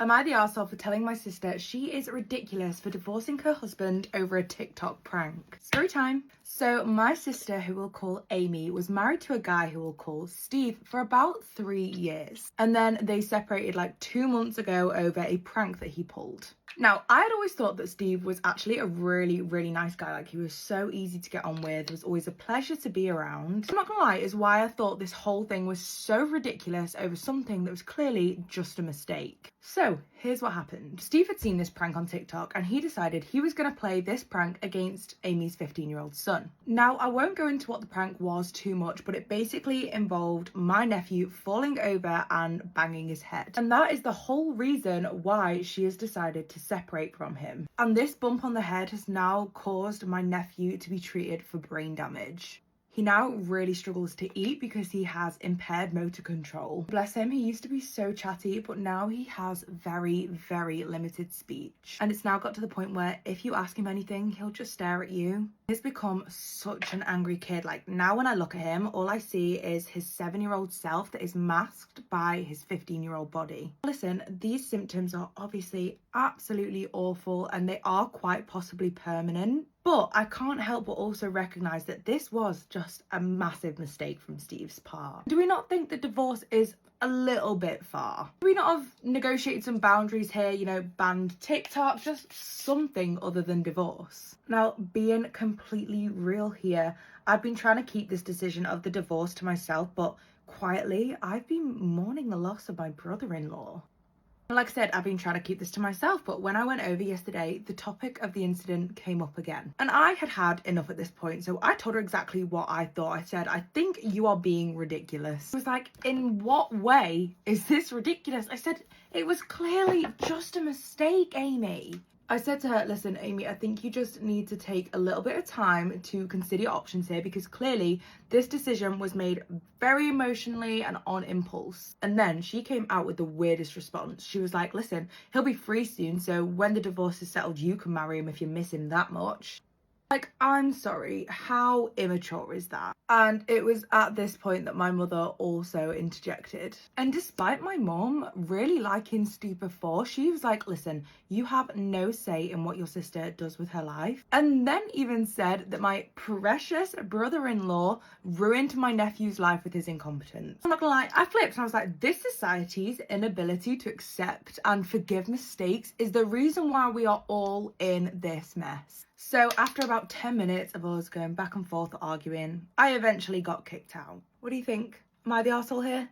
Am I the arsehole for telling my sister she is ridiculous for divorcing her husband over a TikTok prank? Story time. So my sister, who we'll call Amy, was married to a guy who we'll call Steve for about 3 years. And then they separated like 2 months ago over a prank that he pulled. Now, I had always thought that Steve was actually a really, really nice guy. Like, he was so easy to get on with. It was always a pleasure to be around. I'm not gonna lie, is why I thought this whole thing was so ridiculous over something that was clearly just a mistake. So, here's what happened. Steve had seen this prank on TikTok and he decided he was gonna play this prank against Amy's 15-year-old son. Now, I won't go into what the prank was too much, but it basically involved my nephew falling over and banging his head. And that is the whole reason why she has decided to separate from him. And this bump on the head has now caused my nephew to be treated for brain damage. He now really struggles to eat because he has impaired motor control. Bless him, he used to be so chatty, but now he has very, very limited speech. And it's now got to the point where if you ask him anything, he'll just stare at you. He's become such an angry kid. Like, now when I look at him, all I see is his 7-year-old self that is masked by his 15-year-old body. Listen, these symptoms are obviously absolutely awful and they are quite possibly permanent. But I can't help but also recognise that this was just a massive mistake from Steve's part. Do we not think that divorce is a little bit far? Do we not have negotiated some boundaries here, you know, banned TikTok, just something other than divorce? Now, being completely real here, I've been trying to keep this decision of the divorce to myself, but quietly, I've been mourning the loss of my brother-in-law. Like I said, I've been trying to keep this to myself, but when I went over yesterday, the topic of the incident came up again. And I had had enough at this point, so I told her exactly what I thought. I said, I think you are being ridiculous. She was like, in what way is this ridiculous? I said, it was clearly just a mistake, Amy. I said to her, listen, Amy, I think you just need to take a little bit of time to consider your options here because clearly this decision was made very emotionally and on impulse. And then she came out with the weirdest response. She was like, listen, he'll be free soon, so when the divorce is settled, you can marry him if you miss him that much. Like, I'm sorry, how immature is that? And it was at this point that my mother also interjected. And despite my mom really liking Steve before, she was like, listen, you have no say in what your sister does with her life. And then even said that my precious brother-in-law ruined my nephew's life with his incompetence. I'm not gonna lie, I flipped and I was like, this society's inability to accept and forgive mistakes is the reason why we are all in this mess. So after about 10 minutes of us going back and forth arguing, I eventually got kicked out. What do you think? Am I the arsehole here?